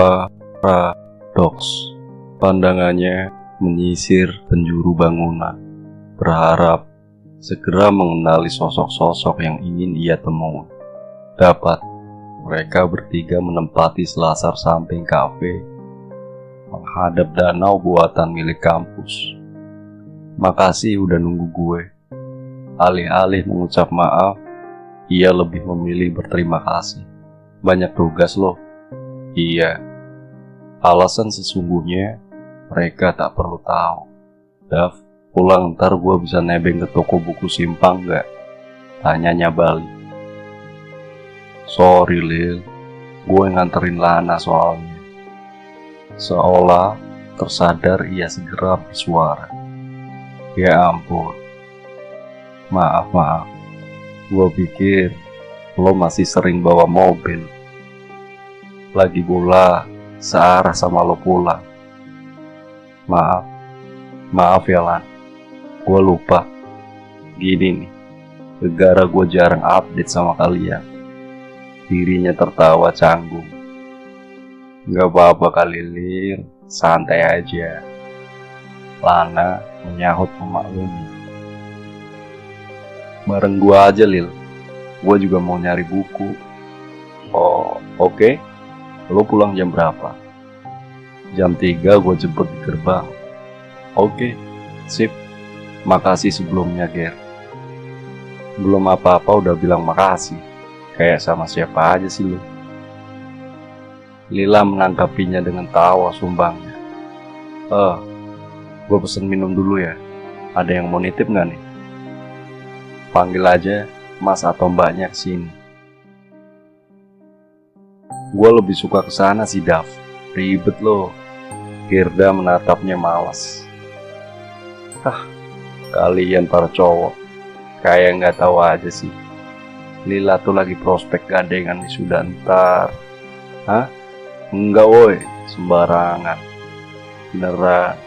paradoks. Pandangannya menyisir penjuru bangunan, berharap segera mengenali sosok-sosok yang ingin ia temui. Dapat, mereka bertiga menempati selasar samping kafe, menghadap danau buatan milik kampus. Makasih udah nunggu gue. Alih-alih mengucap maaf, ia lebih memilih berterima kasih. Banyak tugas loh. Iya. Alasan sesungguhnya mereka tak perlu tahu. Dav, pulang ntar gue bisa nebeng ke toko buku Simpang gak? Tanyanya Bali. Sorry Lil, gue nganterin Lana soalnya. Seolah tersadar ia segera bersuara. Ya ampun. Maaf. Gue pikir lo masih sering bawa mobil. Lagi pula searah sama lo pulang. Maaf ya Lan. Gue lupa. Gini nih, gara-gara gue jarang update sama kalian. Dirinya tertawa canggung. Gak apa-apa kali Lil, santai aja. Lana menyahut memaklumi. Bareng gua aja Lil, gua juga mau nyari buku. Oh oke. Lo pulang jam berapa? Jam 3 gua jemput di gerbang. Oke, sip. Makasih sebelumnya Ger. Belum apa-apa udah bilang makasih. Kayak sama siapa aja sih lo. Lila menanggapinya dengan tawa sumbangnya. Gua pesen minum dulu ya. Ada yang mau nitip gak nih? Panggil aja Mas atau Mbaknya kesini. Gue lebih suka kesana sih Dav. Ribet loh. Gerda menatapnya malas. Kalian para cowok kayak gak tahu aja sih. Lila tuh lagi prospek gandengan wisuda ntar. Enggak woi, sembarangan. Beneran,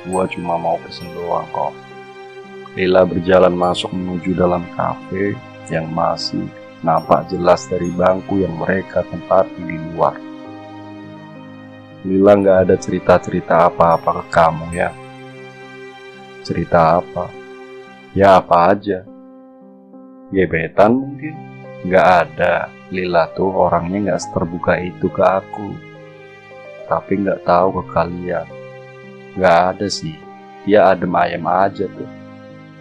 gue cuma mau pesen doang kok. Lila berjalan masuk menuju dalam kafe yang masih nampak jelas dari bangku yang mereka tempati di luar. Lila gak ada cerita-cerita apa-apa ke kamu ya? Cerita apa? Ya apa aja. Gebetan mungkin? Gak ada. Lila tuh orangnya gak seterbuka itu ke aku. Tapi gak tahu ke kalian. Gak ada sih. Dia adem ayem aja tuh.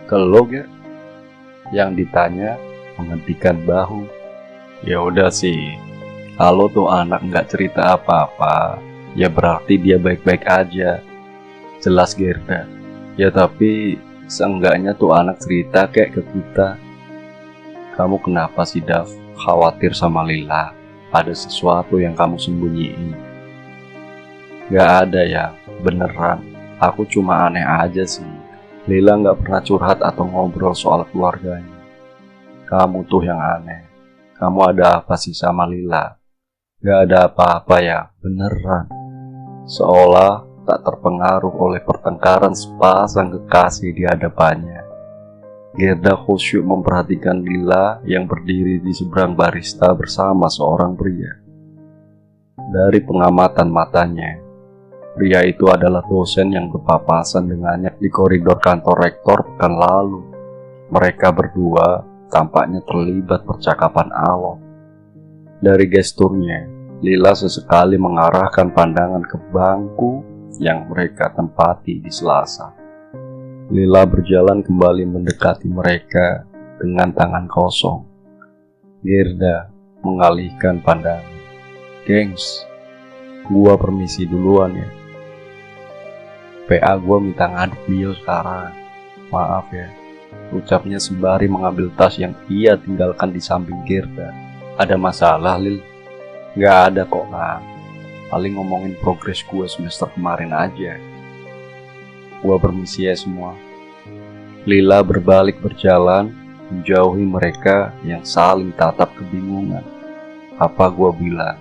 Kalau ya? Yang ditanya menghentikan bahu. Ya udah sih. Kalau tuh anak nggak cerita apa-apa, ya berarti dia baik-baik aja. Jelas Gerda. Ya tapi seenggaknya tuh anak cerita kayak ke kita. Kamu kenapa sih Dav? Khawatir sama Lila? Ada sesuatu yang kamu sembunyiin? Gak ada ya, beneran. Aku cuma aneh aja sih. Lila gak pernah curhat atau ngobrol soal keluarganya. Kamu tuh yang aneh. Kamu ada apa sih sama Lila? Gak ada apa-apa ya, beneran. Seolah tak terpengaruh oleh pertengkaran sepasang kekasih di hadapannya. Gerda khusyuk memperhatikan Lila yang berdiri di seberang barista bersama seorang pria. Dari pengamatan matanya, pria itu adalah dosen yang berpapasan dengannya di koridor kantor rektor pekan lalu. Mereka berdua tampaknya terlibat percakapan alot. Dari gesturnya, Lila sesekali mengarahkan pandangan ke bangku yang mereka tempati di selasa. Lila berjalan kembali mendekati mereka dengan tangan kosong. Gerda mengalihkan pandangan. Gengs, gua permisi duluan ya. PA gue minta ngadep dia sekarang. Maaf ya, ucapnya sembari mengambil tas yang ia tinggalkan di samping Gerda. Ada masalah Lil? Gak ada kok Kang. Paling ngomongin progres gue semester kemarin aja. Gue permisi ya semua. Lila berbalik berjalan menjauhi mereka yang saling tatap kebingungan. Apa gue bilang?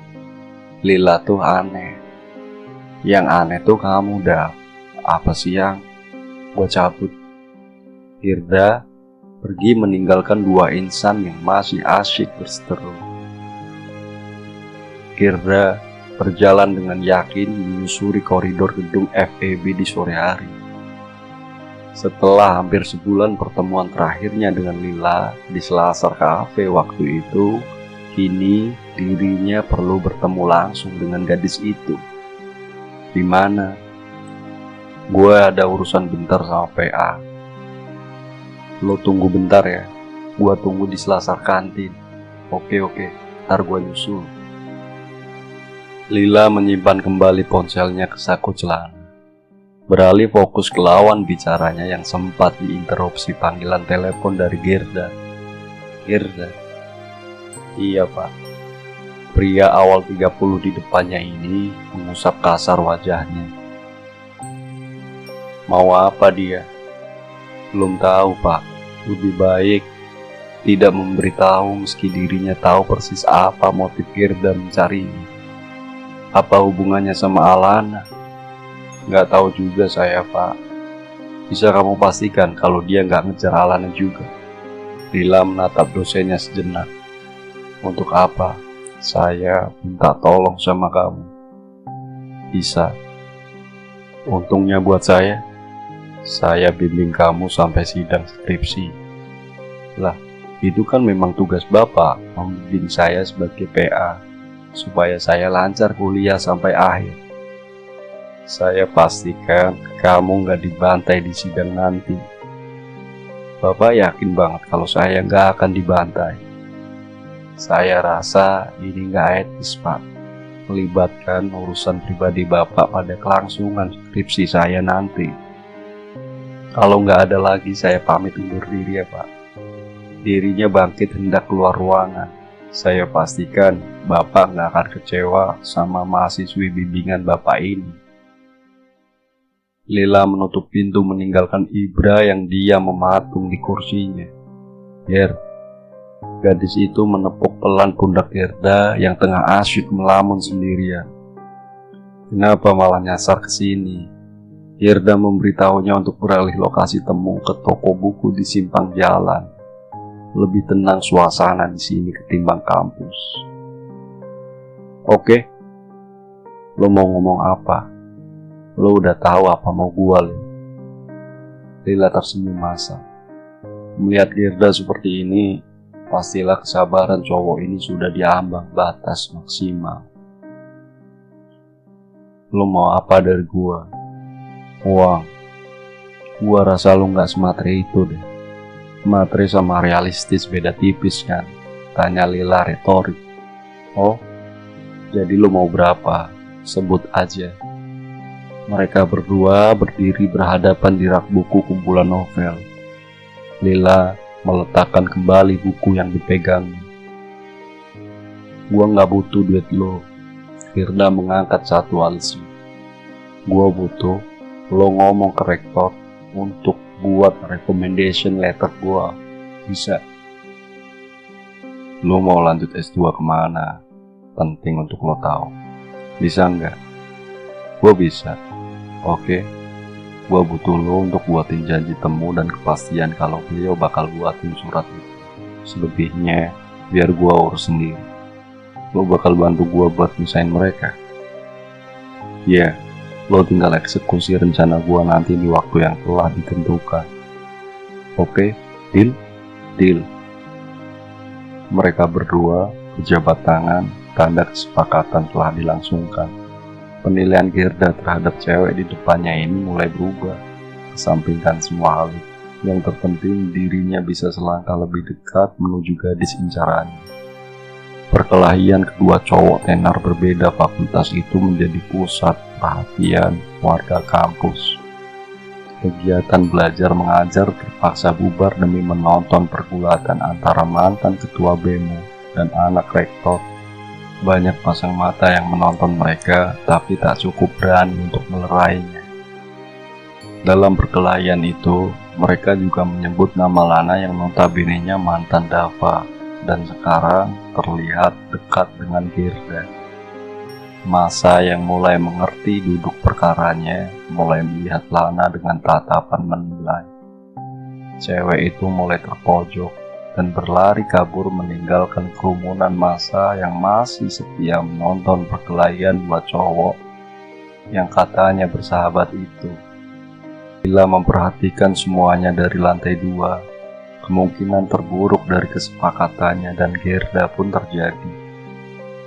Lila tuh aneh. Yang aneh tuh kamu dah. Apa sih yang gue cabut? Gerda pergi meninggalkan dua insan yang masih asyik berseteru. Gerda berjalan dengan yakin menyusuri koridor gedung FEB di sore hari. Setelah hampir sebulan pertemuan terakhirnya dengan Lila di Selasar Cafe waktu itu, kini dirinya perlu bertemu langsung dengan gadis itu. Di mana? Gue ada urusan bentar sama PA. Lo tunggu bentar ya. Gue tunggu di Selasar kantin. Oke, ntar gue nyusul. Lila menyimpan kembali ponselnya ke saku celana. Beralih fokus ke lawan bicaranya yang sempat diinterupsi panggilan telepon dari Gerda. Gerda? Iya pak. Pria awal 30 di depannya ini mengusap kasar wajahnya. Mau apa dia? Belum tahu pak. Lebih baik tidak memberitahu meski dirinya tahu persis apa motif Gerda mencarinya. Apa hubungannya sama Alana? Nggak tahu juga saya pak. Bisa kamu pastikan kalau dia nggak ngejar Alana juga? Lila menatap dosennya sejenak. Untuk apa? Saya minta tolong sama kamu. Bisa. Untungnya buat saya bimbing kamu sampai sidang skripsi. Lah, itu kan memang tugas Bapak membimbing saya sebagai PA, supaya saya lancar kuliah sampai akhir. Saya pastikan kamu nggak dibantai di sidang nanti. Bapak yakin banget kalau saya nggak akan dibantai. Saya rasa ini nggak etis, Pak. Melibatkan urusan pribadi Bapak pada kelangsungan skripsi saya nanti. Kalau nggak ada lagi, saya pamit undur diri ya, Pak. Dirinya bangkit hendak keluar ruangan. Saya pastikan Bapak nggak akan kecewa sama mahasiswi bimbingan Bapak ini. Lila menutup pintu meninggalkan Ibra yang diam mematung di kursinya. Ger, gadis itu menepuk pelan pundak Gerda yang tengah asyik melamun sendirian. Kenapa malah nyasar ke sini? Gerda memberitahunya untuk beralih lokasi temu ke toko buku di simpang jalan. Lebih tenang suasana di sini ketimbang kampus. Oke, lo mau ngomong apa? Lo udah tahu apa mau gua, Lil? Lila tersenyum masa. Melihat Gerda seperti ini, pastilah kesabaran cowok ini sudah diambang batas maksimal. Lo mau apa dari gua? Uang. Gua rasa lo gak sematre itu deh. Matre sama realistis beda tipis kan? Tanya Lila retorik. Oh, jadi lo mau berapa? Sebut aja. Mereka berdua berdiri berhadapan di rak buku kumpulan novel. Lila meletakkan kembali buku yang dipegangnya. Gua gak butuh duit lo. Firda mengangkat satu alis. Gua butuh lo ngomong ke rektor untuk buat recommendation letter gua. Bisa? Lo mau lanjut S2 kemana? Penting untuk lo tahu. Bisa nggak? Gua bisa. Oke. Gua butuh lo untuk buatin janji temu dan kepastian kalau beliau bakal buatin surat itu. Selebihnya biar gua urus sendiri. Lo bakal bantu gua buat misahin mereka. Iya. Lo tinggal eksekusi rencana gua nanti di waktu yang telah ditentukan. Oke, deal? Deal. Mereka berdua berjabat tangan, tanda kesepakatan telah dilangsungkan. Penilaian Gerda terhadap cewek di depannya ini mulai berubah. Kesampingkan semua hal itu. Yang terpenting dirinya bisa selangkah lebih dekat menuju gadis incarannya. Perkelahian kedua cowok tenar berbeda fakultas itu menjadi pusat perhatian warga kampus. Kegiatan belajar mengajar terpaksa bubar demi menonton pergulatan antara mantan ketua BEMU dan anak rektor. Banyak pasang mata yang menonton mereka, tapi tak cukup berani untuk melerainya. Dalam perkelahian itu, mereka juga menyebut nama Lana yang notabene-nya mantan Dava, dan sekarang terlihat dekat dengan Gerda. Masa yang mulai mengerti duduk perkaranya mulai melihat Lana dengan tatapan menilai. Cewek itu mulai terpojok, dan berlari kabur meninggalkan kerumunan massa yang masih setia menonton perkelahian dua cowok yang katanya bersahabat itu. Bila memperhatikan semuanya dari lantai 2, kemungkinan terburuk dari kesepakatannya dan Gerda pun terjadi.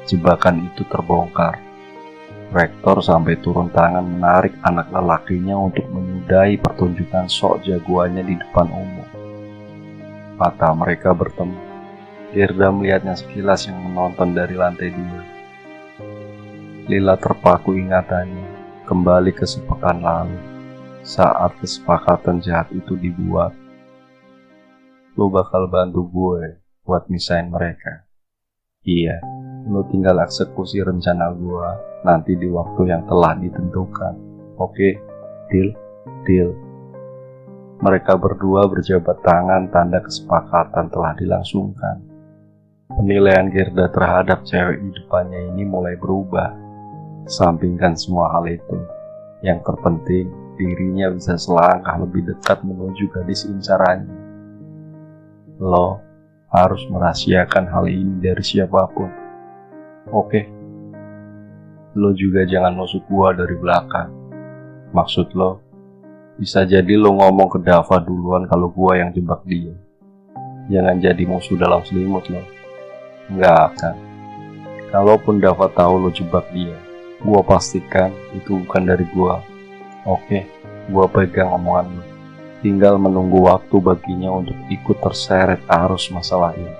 Jebakan itu terbongkar. Rektor sampai turun tangan menarik anak lelakinya untuk menyudahi pertunjukan sok jagoannya di depan umum. Mata mereka bertemu. Gerda melihatnya sekilas yang menonton dari lantai 2. Lila terpaku ingatannya kembali ke sepekan lalu saat kesepakatan jahat itu dibuat. Lu bakal bantu gue buat misahin mereka. Iya, lu tinggal eksekusi rencana gue nanti di waktu yang telah ditentukan. Oke, deal? Deal. Mereka berdua berjabat tangan tanda kesepakatan telah dilangsungkan. Penilaian Gerda terhadap cewek di depannya ini mulai berubah. Sampingkan semua hal itu. Yang terpenting, dirinya bisa selangkah lebih dekat menuju gadis incarannya. Lo harus merahasiakan hal ini dari siapapun. Oke? Lo juga jangan nusuk gua dari belakang. Maksud lo, bisa jadi lo ngomong ke Dava duluan kalau gua yang jebak dia. Jangan jadi musuh dalam selimut lo. Nggak akan. Kalaupun Dava tahu lo jebak dia, gua pastikan itu bukan dari gua. Oke, gua pegang omongan lo. Tinggal menunggu waktu baginya untuk ikut terseret arus masalah ini.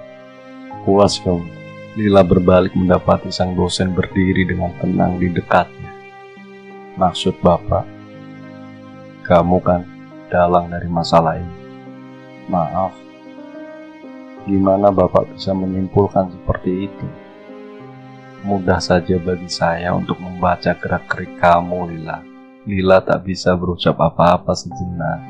Puas kamu. Lila berbalik mendapati sang dosen berdiri dengan tenang di dekatnya. Maksud Bapak, kamu kan dalang dari masalah ini. Maaf, gimana Bapak bisa menyimpulkan seperti itu? Mudah saja bagi saya untuk membaca gerak-gerik kamu, Lila. Lila tak bisa berucap apa-apa sejenak.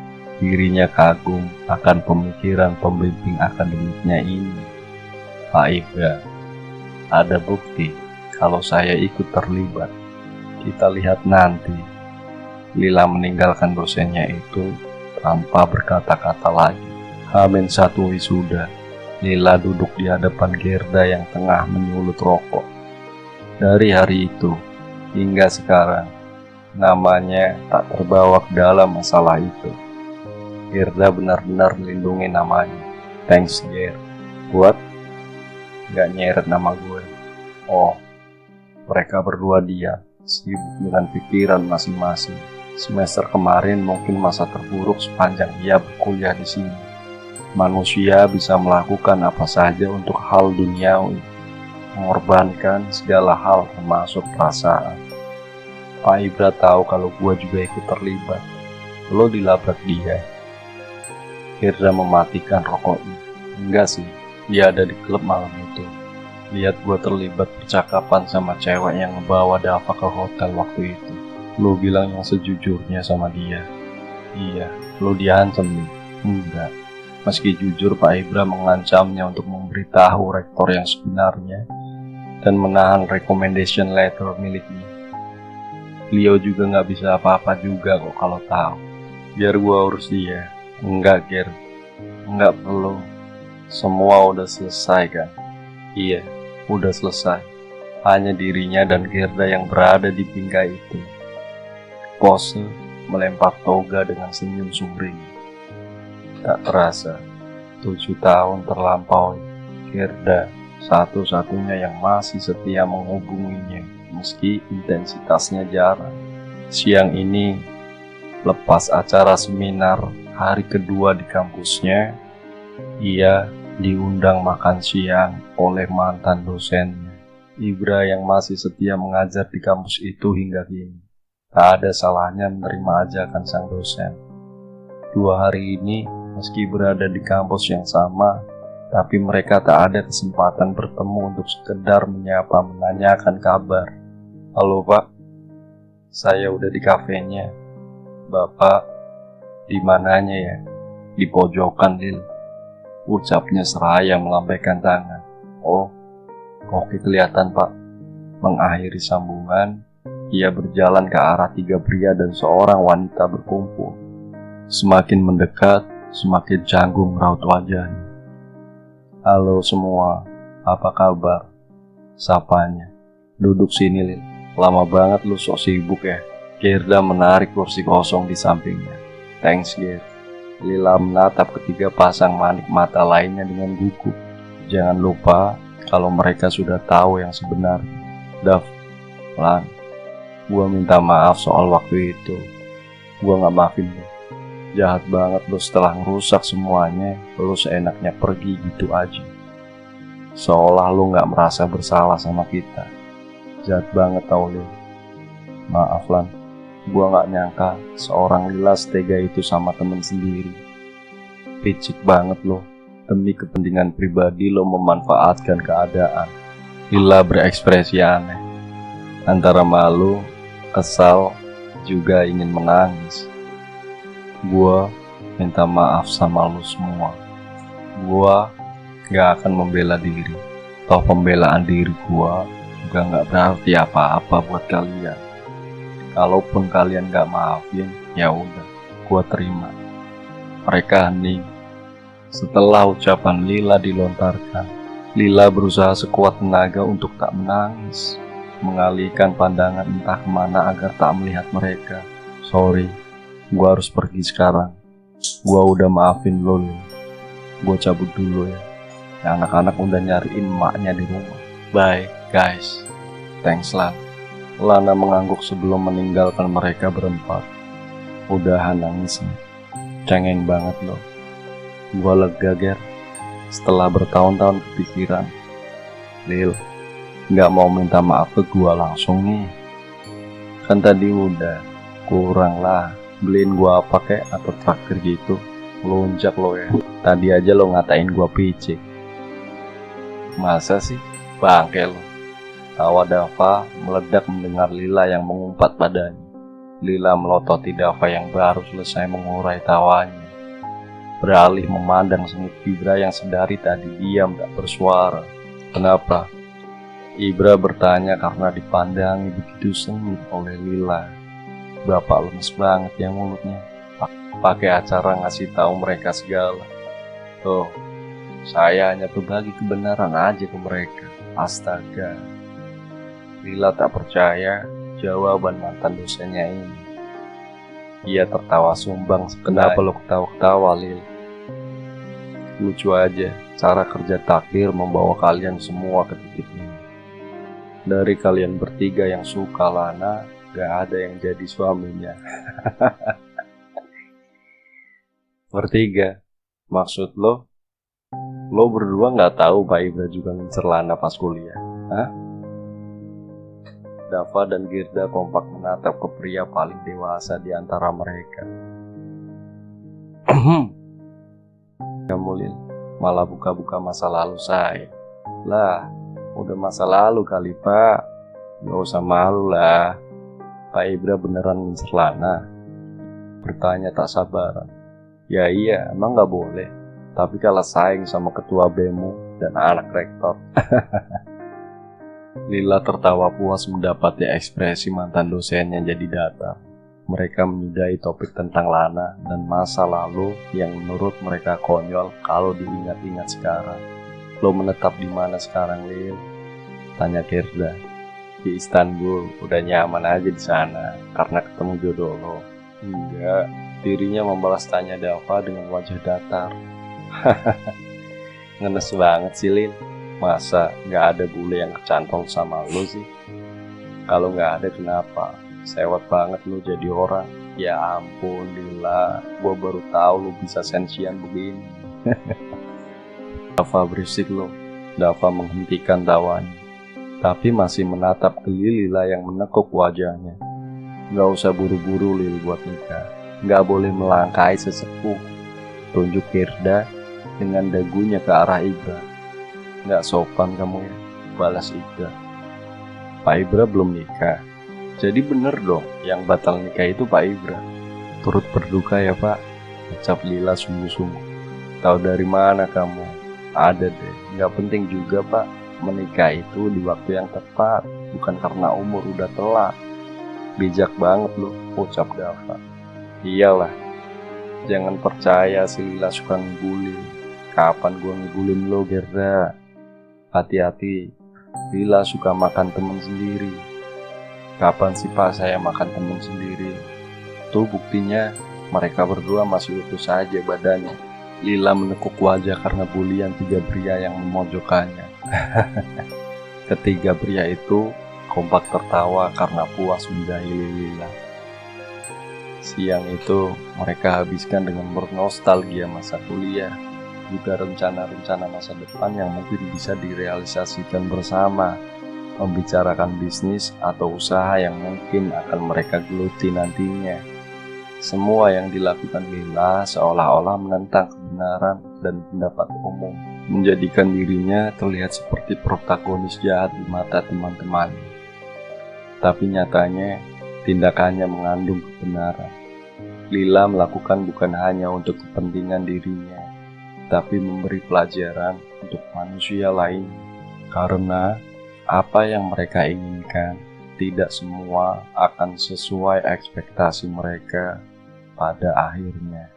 Dirinya kagum akan pemikiran pembimbing akademiknya ini. Pak Ibra, ada bukti kalau saya ikut terlibat. Kita lihat nanti. Lila meninggalkan dosennya itu tanpa berkata-kata lagi. H-1 wisuda. Lila duduk di hadapan Gerda yang tengah menyulut rokok. Dari hari itu hingga sekarang, namanya tak terbawa ke dalam masalah itu. Gerda benar-benar melindungi namanya. Thanks, Ger. Buat gak nyeret nama gue. Oh, mereka berdua diam, sibuk dengan pikiran masing-masing. Semester kemarin mungkin masa terburuk sepanjang ia berkuliah di sini. Manusia bisa melakukan apa saja untuk hal duniawi, mengorbankan segala hal termasuk perasaan. Pak Ibra tahu kalau gue juga ikut terlibat. Lo dilabrak dia. Gerda mematikan rokoknya. Enggak sih, dia ada di klub malam itu. Lihat gue terlibat percakapan sama cewek yang ngebawa Dava ke hotel waktu itu. Lo bilang yang sejujurnya sama dia. Iya, lo diancam nih. Enggak. Meski jujur Pak Ibra mengancamnya untuk memberitahu rektor yang sebenarnya dan menahan recommendation letter miliknya. Beliau juga gak bisa apa-apa juga kok kalau tahu. Biar gua urus dia. Enggak, Ger. Enggak perlu. Semua udah selesai kan? Iya, udah selesai. Hanya dirinya dan Gerda yang berada di bingkai itu. Pose melempar toga dengan senyum sumring. Tak terasa, 7 tahun terlampaui. Gerda satu-satunya yang masih setia menghubunginya, meski intensitasnya jarang. Siang ini, lepas acara seminar hari kedua di kampusnya, ia diundang makan siang oleh mantan dosennya, Ibra yang masih setia mengajar di kampus itu hingga kini. Tak ada salahnya menerima ajakan sang dosen. 2 hari ini, meski berada di kampus yang sama, tapi mereka tak ada kesempatan bertemu untuk sekedar menyapa menanyakan kabar. Halo Pak, saya udah di kafenya. Bapak, di mananya ya? Di pojokan, Lil. Ucapnya seraya melambaikan tangan. Oh, oke kelihatan Pak. Mengakhiri sambungan, ia berjalan ke arah 3 pria dan seorang wanita berkumpul. Semakin mendekat, semakin canggung raut wajahnya. Halo semua, apa kabar? Sapanya. Duduk sini, Lil. Lama banget lu sok sibuk ya. Gerda menarik kursi kosong di sampingnya. Thanks, Ger. Lila menatap ketiga pasang manik mata lainnya dengan gugup. Jangan lupa kalau mereka sudah tahu yang sebenarnya. Dav, Lan, gua minta maaf soal waktu itu. Gua gak maafin lu. Jahat banget lu setelah ngerusak semuanya, lu seenaknya pergi gitu aja. Seolah lu gak merasa bersalah sama kita. Jahat banget tau Lil. Maaf Lan, gua gak nyangka seorang Lila setega itu sama temen sendiri. Picik banget lo, demi kepentingan pribadi lo memanfaatkan keadaan. Lila berekspresi aneh, antara malu, kesal, juga ingin menangis. Gua minta maaf sama lo semua. Gua gak akan membela diri. Toh pembelaan diri gua juga gak berarti apa-apa buat kalian. Kalaupun kalian gak maafin, ya udah, gua terima. Mereka hening. Setelah ucapan Lila dilontarkan, Lila berusaha sekuat tenaga untuk tak menangis, mengalihkan pandangan entah kemana agar tak melihat mereka. Sorry, gua harus pergi sekarang. Gua udah maafin lo, Lil. Gua cabut dulu ya. Anak-anak udah nyariin emaknya di rumah. Bye, guys. Thanks, Lan. Lana mengangguk sebelum meninggalkan mereka berempat. Udahan nangisnya. Cengeng banget lo. Gua lega, Ger. Setelah bertahun-tahun kepikiran. Lil, gak mau minta maaf ke gua langsung nih. Kan tadi udah. Kurang lah. Beliin gua apa kek atau traktir gitu. Lonjak lo ya. Tadi aja lo ngatain gua picik. Masa sih? Bangke lo. Tawa Dava meledak mendengar Lila yang mengumpat padanya. Lila melototi Dava yang baru selesai mengurai tawanya. Beralih memandang sengit Ibra yang sedari tadi diam tak bersuara. Kenapa? Ibra bertanya karena dipandangi begitu sengit oleh Lila. Bapak lemes banget ya mulutnya. Pakai acara ngasih tahu mereka segala. Tuh, saya hanya berbagi kebenaran aja ke mereka. Astaga. Lila tak percaya jawaban mantan dosennya ini. Ia tertawa sumbang. Kenapa lo ketawa-ketawa, Lil? Lucu aja cara kerja takdir membawa kalian semua ke titik ini. Dari kalian bertiga yang suka Lana, gak ada yang jadi suaminya. Bertiga? Maksud lo? Lo berdua gak tahu Pak Ibra juga ngincer Lana pas kuliah? Hah? Dava dan Gerda kompak menatap ke pria paling dewasa di antara mereka. Kamu Lil, malah buka-buka masa lalu saya. Lah, udah masa lalu kali Pak. Gak usah malu lah. Pak Ibra beneran ngincer Lana? Bertanya tak sabaran. Ya iya, emang gak boleh. Tapi kalah saing sama ketua BEMU dan anak rektor. Lila tertawa puas mendapati ekspresi mantan dosennya jadi datar. Mereka menyudahi topik tentang Lana dan masa lalu yang menurut mereka konyol kalau diingat-ingat sekarang. Lo menetap di mana sekarang, Lil? Tanya Gerda. Di Istanbul, udah nyaman aja di sana karena ketemu jodoh lo. Enggak, dirinya membalas tanya Dava dengan wajah datar. Ngenes banget sih, Lil. Masa gak ada bule yang kecantol sama lo sih? Kalau gak ada kenapa? Sewot banget lo jadi orang. Ya ampun Lila, gue baru tahu lo bisa sensian begini. Dava berisik lo. Dava menghentikan tawanya, tapi masih menatap ke Lila yang menekuk wajahnya. Gak usah buru-buru Lil buat nikah. Gak boleh melangkahi sesepuh. Tunjuk Gerda dengan dagunya ke arah Ibra. Gak sopan kamu ya, balas Ibra. Pak Ibra belum nikah. Jadi bener dong, yang batal nikah itu Pak Ibra. Turut berduka ya Pak, ucap Lila sungguh-sungguh. Tahu dari mana kamu? Ada deh, gak penting juga Pak. Menikah itu di waktu yang tepat, bukan karena umur udah telat. Bijak banget loh, ucap Dava. Iyalah, jangan percaya si Lila suka ngebully. Kapan gua ngibulin lo, Gerda? Hati-hati, Lila suka makan temen sendiri. Kapan sih Pak saya makan temen sendiri? Tuh buktinya, mereka berdua masih utuh saja badannya. Lila menekuk wajah karena bulian 3 pria yang memojokkannya. Ketiga pria itu kompak tertawa karena puas menjahili Lila. Siang itu mereka habiskan dengan bernostalgia masa kuliah, juga rencana-rencana masa depan yang mungkin bisa direalisasikan bersama, membicarakan bisnis atau usaha yang mungkin akan mereka geluti nantinya. Semua yang dilakukan Lila seolah-olah menentang kebenaran dan pendapat umum, menjadikan dirinya terlihat seperti protagonis jahat di mata teman-temannya. Tapi nyatanya, tindakannya mengandung kebenaran. Lila melakukan bukan hanya untuk kepentingan dirinya, tapi memberi pelajaran untuk manusia lain. Karena apa yang mereka inginkan tidak semua akan sesuai ekspektasi mereka pada akhirnya.